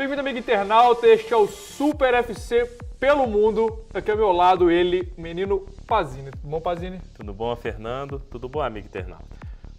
Bem-vindo, amigo internauta, este é o Super FC pelo mundo. Aqui ao meu lado ele, o menino Pazini. Tudo bom, Pazini? Tudo bom, Fernando? Tudo bom, amigo internauta?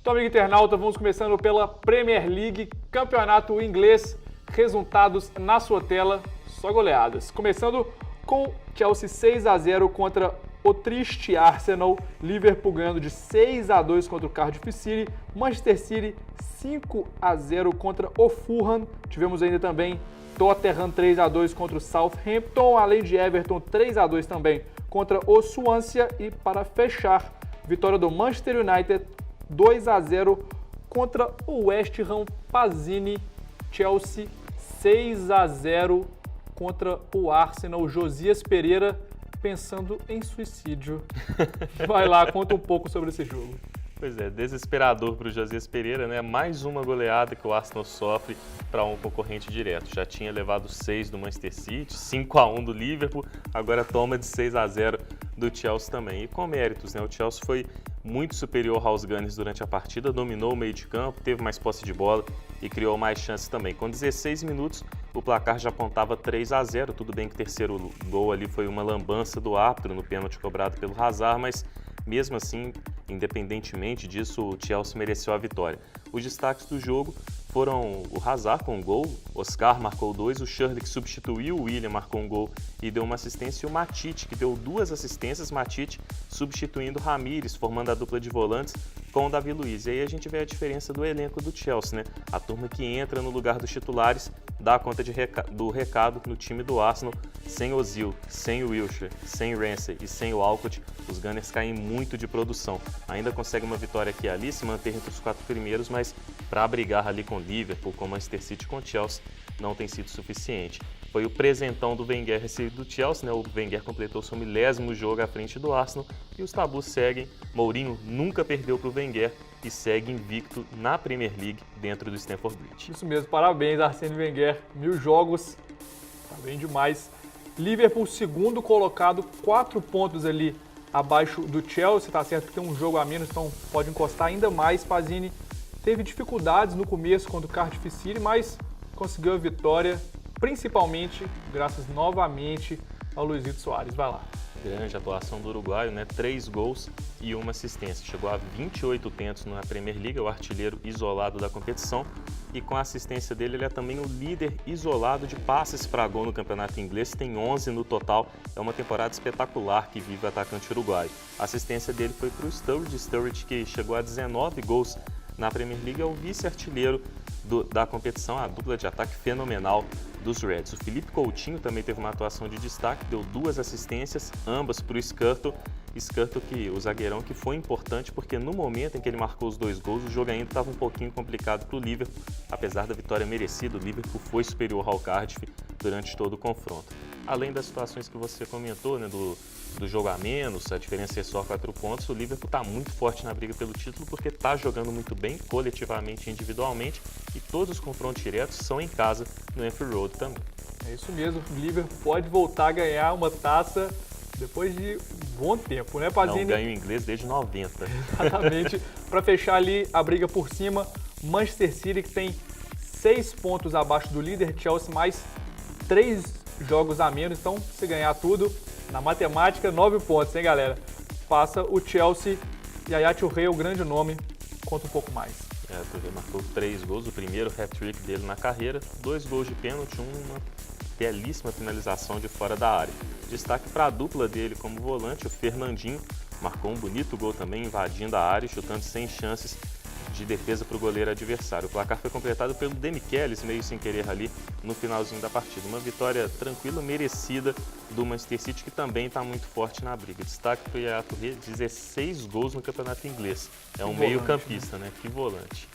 Então, amigo internauta, vamos começando pela Premier League, campeonato inglês, resultados na sua tela, só goleadas. Começando com Chelsea 6-0 contra o triste Arsenal, Liverpool ganhando de 6-2 contra o Cardiff City, Manchester City 5-0 contra o Fulham, tivemos ainda também Tottenham 3-2 contra o Southampton, além de Everton 3-2 também contra o Swansea e para fechar, vitória do Manchester United 2-0 contra o West Ham. Pazini, Chelsea 6-0 contra o Arsenal, Josias Pereira pensando em suicídio. Vai lá, conta um pouco sobre esse jogo. Pois é, desesperador para o Josias Pereira, né? Mais uma goleada que o Arsenal sofre para um concorrente direto. Já tinha levado 6 do Manchester City, 5-1 do Liverpool, agora toma de 6-0 do Chelsea também. E com méritos, né? O Chelsea foi muito superior aos Gunners durante a partida, dominou o meio de campo, teve mais posse de bola e criou mais chances também. Com 16 minutos, o placar já apontava 3-0. Tudo bem que o terceiro gol ali foi uma lambança do árbitro no pênalti cobrado pelo Hazard, mas mesmo assim, independentemente disso, o Chelsea mereceu a vitória. Os destaques do jogo foram o Hazard com um gol, Oscar marcou 2, o Shirley que substituiu o William marcou um gol e deu uma assistência, e o Matip que deu 2 assistências, Matip substituindo o Ramires, formando a dupla de volantes com o Davi Luiz. E aí a gente vê a diferença do elenco do Chelsea, né? A turma que entra no lugar dos titulares dá conta do recado no time do Arsenal. Sem Ozil, sem o Wilshere, sem Ramsey e sem o Alcott, os Gunners caem muito de produção. Ainda conseguem uma vitória aqui e ali, se manter entre os 4 primeiros, mas para brigar ali com Liverpool, com Manchester City, com Chelsea, não tem sido suficiente. Foi o presentão do Wenger recebido do Chelsea, né? O Wenger completou seu 10º jogo à frente do Arsenal e os tabus seguem. Mourinho nunca perdeu para o Wenger e segue invicto na Premier League dentro do Stamford Bridge. Isso mesmo, parabéns, Arsene Wenger, 1000 jogos, tá bem demais. Liverpool, segundo colocado, 4 pontos ali abaixo do Chelsea, tá certo que tem um jogo a menos, então pode encostar ainda mais. Pazini teve dificuldades no começo contra o Cardiff City, mas conseguiu a vitória, principalmente graças novamente ao Luizito Soares. Vai lá. Grande atuação do uruguaio, né? 3 gols e 1 assistência. Chegou a 28 tentos na Premier League, é o artilheiro isolado da competição. E com a assistência dele, ele é também o líder isolado de passes para gol no campeonato inglês, tem 11 no total. É uma temporada espetacular que vive o atacante uruguaio. A assistência dele foi para o Sturridge, que chegou a 19 gols na Premier League, é o vice-artilheiro da competição, a dupla de ataque fenomenal dos Reds. O Felipe Coutinho também teve uma atuação de destaque, deu 2 assistências, ambas para o Skrtel, que o zagueirão que foi importante porque no momento em que ele marcou os 2 gols, o jogo ainda estava um pouquinho complicado para o Liverpool, apesar da vitória merecida, o Liverpool foi superior ao Cardiff durante todo o confronto. Além das situações que você comentou, né, do jogo a menos, a diferença é só 4 pontos, o Liverpool está muito forte na briga pelo título porque está jogando muito bem, coletivamente e individualmente, e todos os confrontos diretos são em casa, no Anfield Road também. É isso mesmo, o Liverpool pode voltar a ganhar uma taça depois de um bom tempo, né, Pazini? Não ganha o inglês desde 90. Exatamente. Para fechar ali a briga por cima, Manchester City que tem 6 pontos abaixo do líder Chelsea, mais 3 jogos a menos, então se ganhar tudo, na matemática, 9 pontos, hein, galera? Passa o Chelsea e a Yaya Touré, o grande nome, conta um pouco mais. A Touré marcou 3 gols, o primeiro hat-trick dele na carreira, 2 gols de pênalti, uma belíssima finalização de fora da área. Destaque para a dupla dele como volante, o Fernandinho, marcou um bonito gol também, invadindo a área e chutando sem chances de defesa para o goleiro adversário. O placar foi completado pelo Demichelis, meio sem querer ali no finalzinho da partida. Uma vitória tranquila, merecida do Manchester City, que também está muito forte na briga. Destaque para o Yaya Touré, 16 gols no campeonato inglês. É um meio-campista, né? Que volante.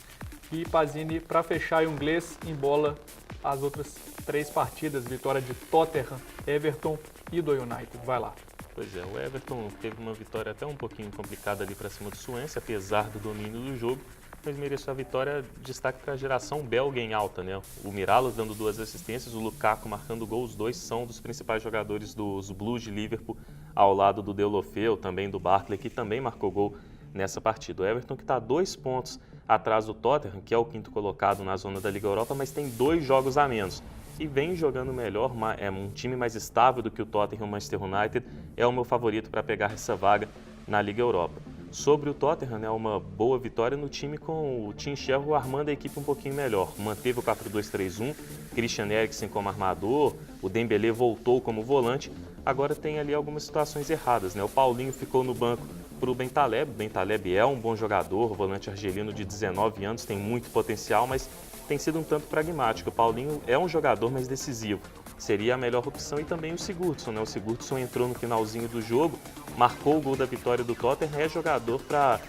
E Pazini, para fechar, o inglês embola as outras 3 partidas, vitória de Tottenham, Everton e do United. Vai lá. Pois é, o Everton teve uma vitória até um pouquinho complicada ali para cima do Swansea, apesar do domínio do jogo, mas mereceu a vitória. Destaque para a geração belga em alta, né? O Miralos dando 2 assistências, o Lukaku marcando gol, os 2 são dos principais jogadores dos Blues de Liverpool, ao lado do Deulofeu, também do Barkley, que também marcou gol nessa partida. O Everton que está 2 pontos atrás do Tottenham, que é o 5º colocado na zona da Liga Europa, mas tem 2 jogos a menos. e vem jogando melhor, é um time mais estável do que o Tottenham e o Manchester United, é o meu favorito para pegar essa vaga na Liga Europa. Sobre o Tottenham, né, uma boa vitória no time com o Tim Sherwood armando a equipe um pouquinho melhor. Manteve o 4-2-3-1, Christian Eriksen como armador, o Dembélé voltou como volante. Agora tem ali algumas situações erradas, né? O Paulinho ficou no banco para o Bentaleb. O Bentaleb é um bom jogador, volante argelino de 19 anos, tem muito potencial, mas tem sido um tanto pragmático. O Paulinho é um jogador mais decisivo, seria a melhor opção, e também o Sigurdsson, né? O Sigurdsson entrou no finalzinho do jogo, marcou o gol da vitória do Tottenham, é jogador para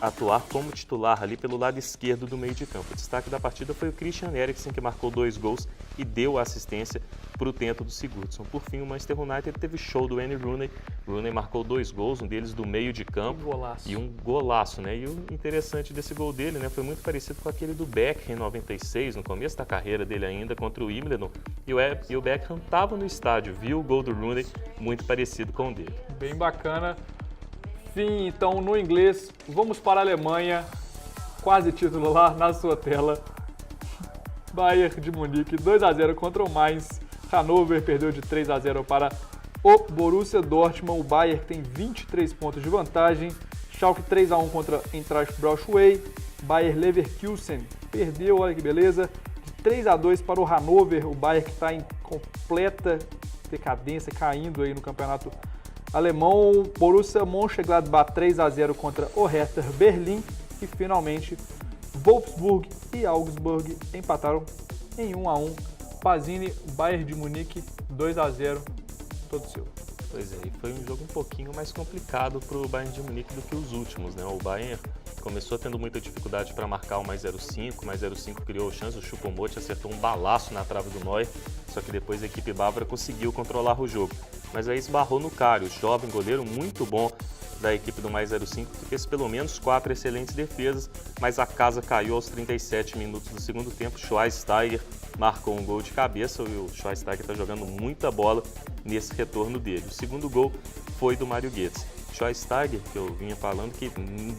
atuar como titular ali pelo lado esquerdo do meio de campo. O destaque da partida foi o Christian Eriksen, que marcou 2 gols e deu assistência para o tento do Sigurdsson. Por fim, o Manchester United teve show do Wayne Rooney. Rooney marcou 2 gols, um deles do meio de campo e um golaço, né? E o interessante desse gol dele, né, foi muito parecido com aquele do Beckham em 96, no começo da carreira dele ainda, contra o Wimbledon. E o Beckham estava no estádio, viu o gol do Rooney, muito parecido com o dele. Bem bacana. Fim, então, no inglês, vamos para a Alemanha, quase título lá na sua tela. Bayern de Munique, 2-0 contra o Mainz. Hannover perdeu de 3-0 para o Borussia Dortmund. O Bayern tem 23 pontos de vantagem. Schalke 3-1 contra Eintracht Braunschweig. Bayer Leverkusen perdeu, olha que beleza, de 3-2 para o Hannover. O Bayern que está em completa decadência, caindo aí no campeonato alemão. Borussia Mönchengladbach 3-0 contra o Hertha Berlim. E finalmente Wolfsburg e Augsburg empataram em 1-1. Pazini, Bayern de Munique 2-0, todo seu. Pois é, e foi um jogo um pouquinho mais complicado para o Bayern de Munique do que os últimos, né? O Bayern começou tendo muita dificuldade para marcar o mais 0,5, mais 0,5 criou chance, o Choupo-Moting acertou um balaço na trave do Neuer, só que depois a equipe bávara conseguiu controlar o jogo. Mas aí esbarrou no Karius, jovem goleiro muito bom da equipe do mais 05, que fez pelo menos 4 excelentes defesas, mas a casa caiu aos 37 minutos do segundo tempo. Schweinsteiger marcou um gol de cabeça e o Schweinsteiger está jogando muita bola nesse retorno dele. O segundo gol foi do Mário Götze. Schweinsteiger, que eu vinha falando, que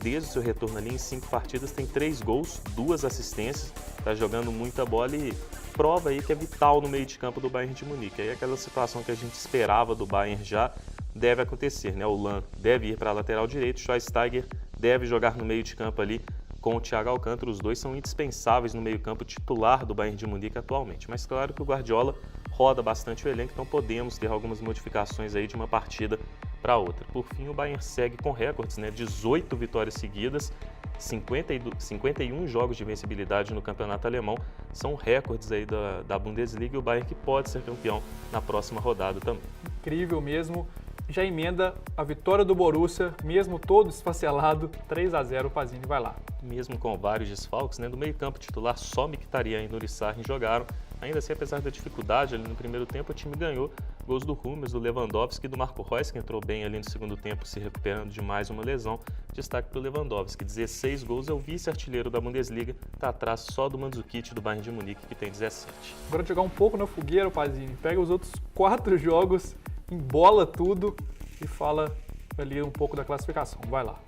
desde o seu retorno ali em 5 partidas tem 3 gols, 2 assistências, está jogando muita bola e prova aí que é vital no meio de campo do Bayern de Munique. Aí aquela situação que a gente esperava do Bayern já deve acontecer, né? O Lan deve ir para a lateral direita, o Schweinsteiger deve jogar no meio de campo ali com o Thiago Alcântara. Os dois são indispensáveis no meio campo titular do Bayern de Munique atualmente. Mas claro que o Guardiola roda bastante o elenco, então podemos ter algumas modificações aí de uma partida para outra. Por fim, o Bayern segue com recordes, né? 18 vitórias seguidas, 51 jogos de vencibilidade no campeonato alemão. São recordes aí da Bundesliga, e o Bayern que pode ser campeão na próxima rodada também. Incrível mesmo. Já emenda a vitória do Borussia, mesmo todo esfacelado, 3-0, o Pazini vai lá. Mesmo com vários desfalques, né, do meio campo titular, só Mkhitaryan e Nuri Sahin jogaram. Ainda assim, apesar da dificuldade ali no primeiro tempo, o time ganhou gols do Hummels, do Lewandowski e do Marco Reus, que entrou bem ali no segundo tempo, se recuperando de mais uma lesão. Destaque para o Lewandowski, 16 gols, é o vice-artilheiro da Bundesliga, está atrás só do Mandzukic do Bayern de Munique, que tem 17. Agora jogar um pouco na fogueira, o Pazini, pega os outros 4 jogos, embola tudo e fala ali um pouco da classificação. Vai lá.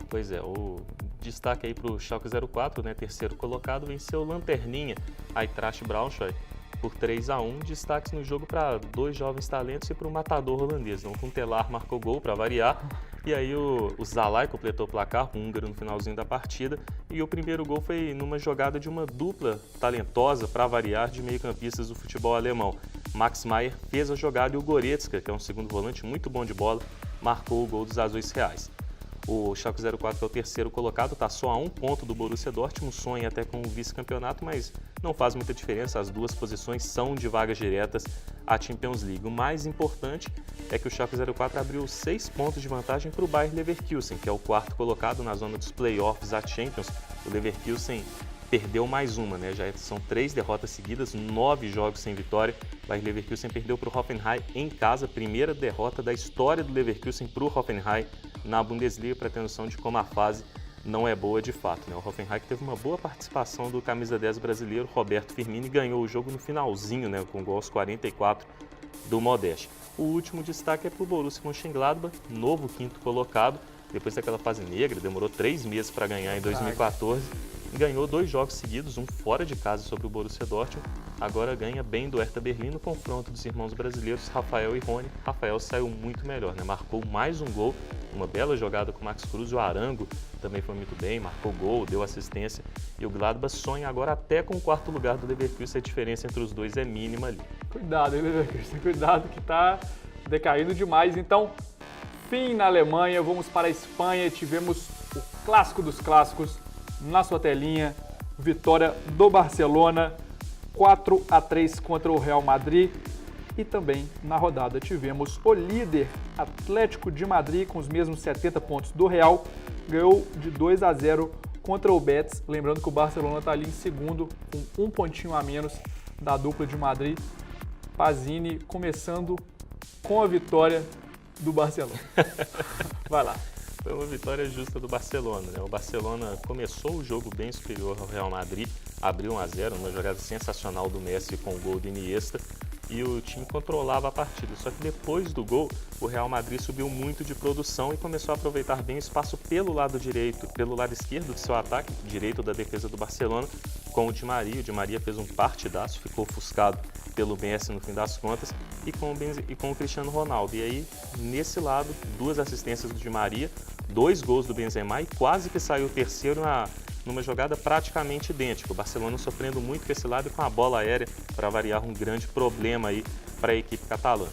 Pois é, o destaque aí para o Schalke 04, né, terceiro colocado, venceu o Lanterninha, Eintracht Braunschweig, por 3-1. Destaques no jogo para 2 jovens talentos e para o matador holandês. Então, o Kuntelar marcou gol para variar. E aí o Zalai completou o placar, o húngaro, no finalzinho da partida. E o primeiro gol foi numa jogada de uma dupla talentosa, para variar, de meio-campistas do futebol alemão. Max Maier fez a jogada e o Goretzka, que é um segundo volante muito bom de bola, marcou o gol dos Azuis Reais. O Schalke 04, que é o terceiro colocado, está só a 1 ponto do Borussia Dortmund, sonha até com o vice-campeonato, mas não faz muita diferença, as 2 posições são de vagas diretas à Champions League. O mais importante é que o Schalke 04 abriu 6 pontos de vantagem para o Bayer Leverkusen, que é o 4º colocado na zona dos playoffs à Champions. O Leverkusen perdeu mais uma, né? Já são 3 derrotas seguidas, 9 jogos sem vitória. O Bayer Leverkusen perdeu para o Hoffenheim em casa, primeira derrota da história do Leverkusen para o Hoffenheim na Bundesliga, para ter noção de como a fase não é boa de fato, né? O Hoffenheim que teve uma boa participação do camisa 10 brasileiro, Roberto Firmino, ganhou o jogo no finalzinho, né? Com gol aos 44 do Modeste. O último destaque é para o Borussia Mönchengladbach, novo 5º colocado, depois daquela fase negra, demorou 3 meses para ganhar em 2014. Ganhou 2 jogos seguidos, um fora de casa sobre o Borussia Dortmund, agora ganha bem do Hertha Berlim no confronto dos irmãos brasileiros Rafael e Rony. Rafael saiu muito melhor, né? Marcou mais um gol, uma bela jogada com o Max Cruz. O Arango também foi muito bem, marcou gol, deu assistência. E o Gladbach sonha agora até com o quarto lugar do Leverkusen. A diferença entre os dois é mínima ali. Cuidado, hein, Leverkusen? Cuidado que tá decaindo demais. Então, fim na Alemanha, vamos para a Espanha. Tivemos o clássico dos clássicos na sua telinha. Vitória do Barcelona, 4-3 contra o Real Madrid. E também na rodada tivemos o líder Atlético de Madrid com os mesmos 70 pontos do Real. Ganhou de 2-0 contra o Betis. Lembrando que o Barcelona está ali em segundo com um pontinho a menos da dupla de Madrid. Pazini começando com a vitória do Barcelona. Vai lá. Foi uma vitória justa do Barcelona, né? O Barcelona começou o jogo bem superior ao Real Madrid, abriu 1-0, uma jogada sensacional do Messi com o gol do Iniesta, e o time controlava a partida. Só que depois do gol, o Real Madrid subiu muito de produção e começou a aproveitar bem o espaço pelo lado direito, pelo lado esquerdo do seu ataque, direito da defesa do Barcelona, com o Di Maria. O Di Maria fez um partidaço, ficou ofuscado pelo Messi no fim das contas, e com o Cristiano Ronaldo. E aí, nesse lado, 2 assistências do Di Maria, 2 gols do Benzema e quase que saiu o terceiro numa jogada praticamente idêntica. O Barcelona sofrendo muito com esse lado e com a bola aérea, para variar, um grande problema aí para a equipe catalã.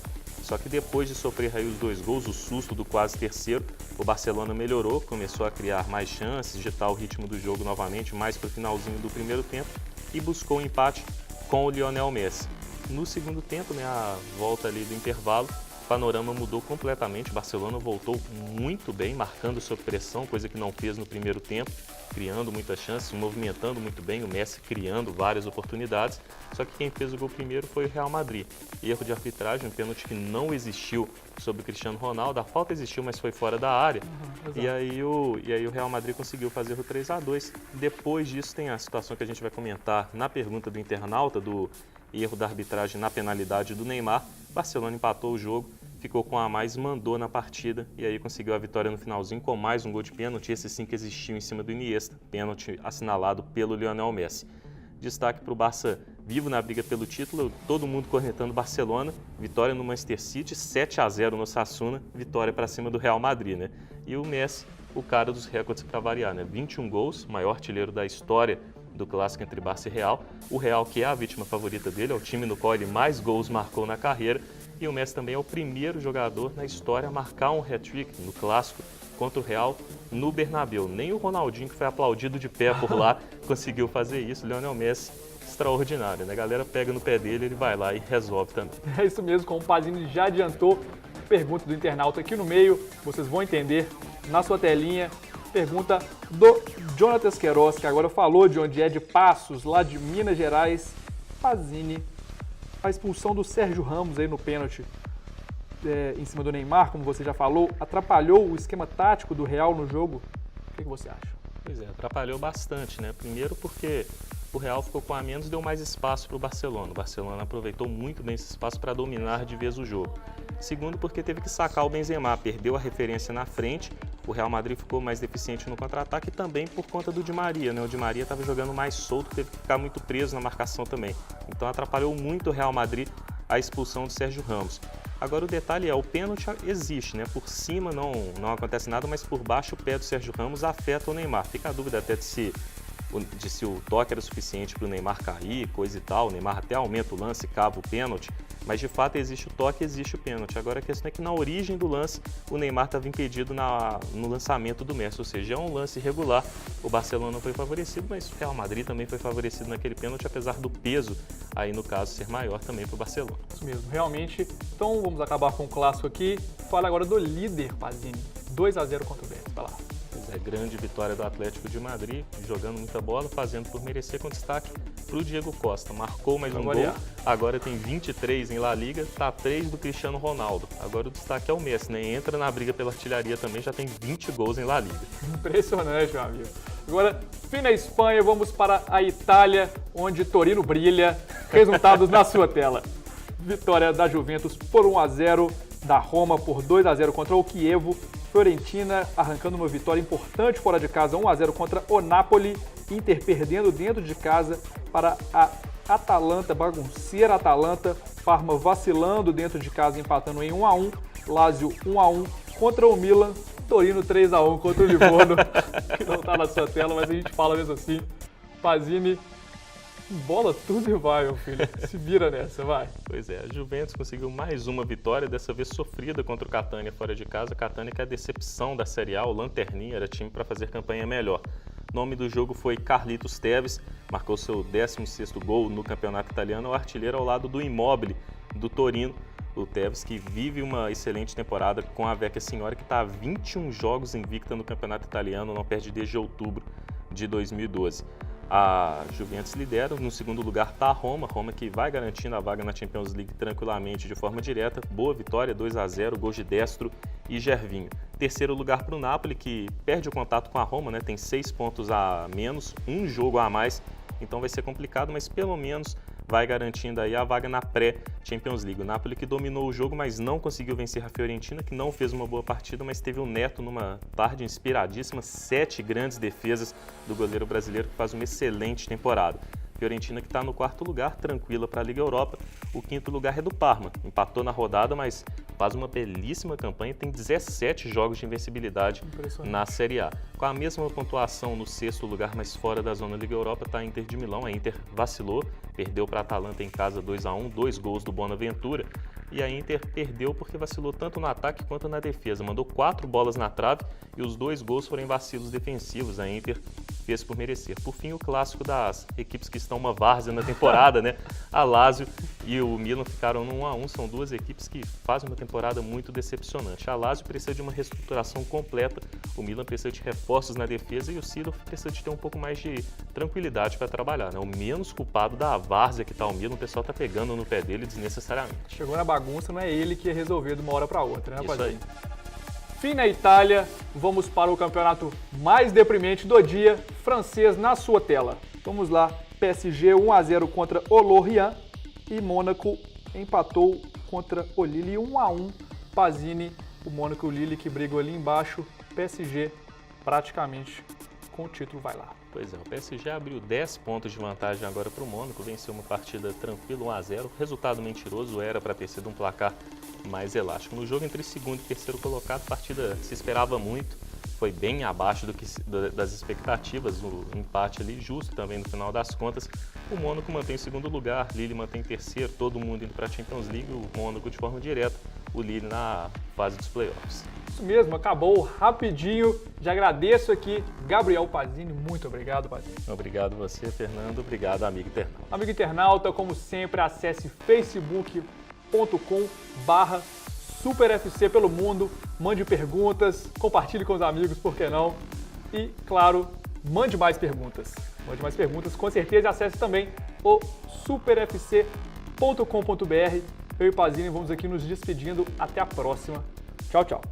Só que depois de sofrer aí os 2 gols, o susto do quase terceiro, o Barcelona melhorou, começou a criar mais chances, digitar o ritmo do jogo novamente, mais para o finalzinho do primeiro tempo, e buscou o empate com o Lionel Messi. No segundo tempo, né, a volta ali do intervalo, o panorama mudou completamente. O Barcelona voltou muito bem, marcando sob pressão, coisa que não fez no primeiro tempo, criando muitas chances, movimentando muito bem, o Messi criando várias oportunidades. Só que quem fez o gol primeiro foi o Real Madrid. Erro de arbitragem, um pênalti que não existiu sobre o Cristiano Ronaldo. A falta existiu, mas foi fora da área. E aí o Real Madrid conseguiu fazer o 3-2. Depois disso tem a situação que a gente vai comentar na pergunta do internauta, do erro da arbitragem na penalidade do Neymar. Barcelona empatou o jogo, ficou com a mais, mandou na partida e aí conseguiu a vitória no finalzinho com mais um gol de pênalti, esse sim que existiu em cima do Iniesta, pênalti assinalado pelo Lionel Messi. Destaque para o Barça vivo na briga pelo título, todo mundo cornetando Barcelona, vitória no Manchester City, 7-0 no Osasuna, vitória para cima do Real Madrid, né? E o Messi, o cara dos recordes para variar, né? 21 gols, maior artilheiro da história do clássico entre Barça e Real. O Real, que é a vítima favorita dele, é o time no qual ele mais gols marcou na carreira. E o Messi também é o primeiro jogador na história a marcar um hat-trick no clássico contra o Real no Bernabéu. Nem o Ronaldinho, que foi aplaudido de pé por lá, conseguiu fazer isso. Lionel Messi, extraordinário, né? A galera pega no pé dele, ele vai lá e resolve também. É isso mesmo, como o Pazini já adiantou, pergunta do internauta aqui no meio, vocês vão entender na sua telinha. Pergunta do Jonathan Queiroz, que agora falou de onde é, de Passos, lá de Minas Gerais. Pazini, a expulsão do Sérgio Ramos aí no pênalti em cima do Neymar, como você já falou, atrapalhou o esquema tático do Real no jogo? O que você acha? Pois é, atrapalhou bastante, né? Primeiro porque o Real ficou com a menos e deu mais espaço para o Barcelona. O Barcelona aproveitou muito bem esse espaço para dominar de vez o jogo. Segundo, porque teve que sacar o Benzema, perdeu a referência na frente. O Real Madrid ficou mais deficiente no contra-ataque e também por conta do Di Maria, né? O Di Maria estava jogando mais solto, teve que ficar muito preso na marcação também. Então atrapalhou muito o Real Madrid a expulsão do Sérgio Ramos. Agora o detalhe é, o pênalti existe, né? Por cima não acontece nada, mas por baixo o pé do Sérgio Ramos afeta o Neymar. Fica a dúvida até de se o toque era suficiente para o Neymar cair, coisa e tal. O Neymar até aumenta o lance, cava o pênalti. Mas de fato existe o toque, existe o pênalti. Agora a questão é que na origem do lance, o Neymar estava impedido no lançamento do Messi. Ou seja, é um lance irregular. O Barcelona não foi favorecido, mas o Real Madrid também foi favorecido naquele pênalti, apesar do peso, aí no caso, ser maior também para o Barcelona. Isso mesmo, realmente. Então vamos acabar com o clássico aqui. Fala agora do líder, Pazini. 2-0 contra o Betis. Vai lá. Pois é, grande vitória do Atlético de Madrid, jogando muita bola, fazendo por merecer, com destaque para o Diego Costa. Marcou mais um gol, agora tem 23 em La Liga, está 3 do Cristiano Ronaldo. Agora o destaque é o Messi, né? Entra na briga pela artilharia também, já tem 20 gols em La Liga. Impressionante, meu amigo. Agora, fim na Espanha, vamos para a Itália, onde Torino brilha. Resultados na sua tela. Vitória da Juventus por 1-0, da Roma por 2-0 contra o Chievo. Fiorentina arrancando uma vitória importante fora de casa, 1-0 contra o Napoli. Inter perdendo dentro de casa para a Atalanta, bagunceira Atalanta, Parma vacilando dentro de casa, empatando em 1-1, Lazio 1-1 contra o Milan, Torino 3-1 contra o Livorno, que não tá na sua tela, mas a gente fala mesmo assim. Pazzini, bola tudo e vai, meu filho, se vira nessa, vai. Pois é, a Juventus conseguiu mais uma vitória, dessa vez sofrida contra o Catania fora de casa. Catania que é a decepção da Série A, o lanterninha, era time para fazer campanha melhor. O nome do jogo foi Carlitos Tevez, marcou seu 16º gol no campeonato italiano, o artilheiro ao lado do Immobile, do Torino. O Tevez que vive uma excelente temporada com a Vecchia Signora, que está a 21 jogos invicta no campeonato italiano, não perde desde outubro de 2012. A Juventus lidera, no segundo lugar está a Roma que vai garantindo a vaga na Champions League tranquilamente de forma direta. Boa vitória, 2-0, gols de Destro e Gervinho. Terceiro lugar para o Napoli, que perde o contato com a Roma, né? Tem 6 pontos a menos, um jogo a mais, então vai ser complicado, mas pelo menos vai garantindo aí a vaga na pré-Champions League. O Napoli que dominou o jogo, mas não conseguiu vencer a Fiorentina, que não fez uma boa partida, mas teve o Neto numa tarde inspiradíssima, 7 grandes defesas do goleiro brasileiro, que faz uma excelente temporada. Fiorentina que está no 4º lugar, tranquila para a Liga Europa. O 5º lugar é do Parma, empatou na rodada, mas faz uma belíssima campanha, tem 17 jogos de invencibilidade na Série A. Com a mesma pontuação no 6º lugar, mas fora da zona Liga Europa, está a Inter de Milão. A Inter vacilou, perdeu para a Atalanta em casa 2-1, 2 gols do Bonaventura. E a Inter perdeu porque vacilou tanto no ataque quanto na defesa. Mandou 4 bolas na trave e os 2 gols foram em vacilos defensivos. A Inter fez por merecer. Por fim, o clássico das equipes que estão uma várzea na temporada, né? A Lazio e o Milan ficaram no 1-1. São duas equipes que fazem uma temporada muito decepcionante. A Lazio precisa de uma reestruturação completa, o Milan precisa de reforços na defesa e o Seedorf precisa de ter um pouco mais de tranquilidade para trabalhar, né? O menos culpado da várzea que está o Milan, o pessoal está pegando no pé dele desnecessariamente. Chegou na bagunça, não é ele que ia resolver de uma hora para outra, né, rapaziada? Isso aí. Fim na Itália, vamos para o campeonato mais deprimente do dia, francês na sua tela. Vamos lá, PSG 1-0 contra o Lorient e Mônaco empatou contra o Lille 1-1. Pazzini, o Mônaco e o Lille que brigam ali embaixo, PSG praticamente com o título vai lá. Pois é, o PSG abriu 10 pontos de vantagem agora para o Mônaco, venceu uma partida tranquila, 1-0. Resultado mentiroso, era para ter sido um placar mais elástico. No jogo entre segundo e terceiro colocado, a partida se esperava muito, foi bem abaixo das expectativas, o empate ali justo também no final das contas. O Mônaco mantém o segundo lugar, Lille mantém terceiro, todo mundo indo para a Champions League, o Mônaco de forma direta, o Lille na fase dos playoffs. Isso mesmo, acabou rapidinho. Já agradeço aqui, Gabriel Pazzini. Muito obrigado, Pazzini. Obrigado você, Fernando. Obrigado, amigo internauta. Amigo internauta, como sempre, acesse facebook.com/SuperFC pelo mundo. Mande perguntas, compartilhe com os amigos, por que não? E, claro, mande mais perguntas. Mande mais perguntas, com certeza. Acesse também o superfc.com.br. Eu e Pazzini vamos aqui nos despedindo. Até a próxima. Tchau, tchau.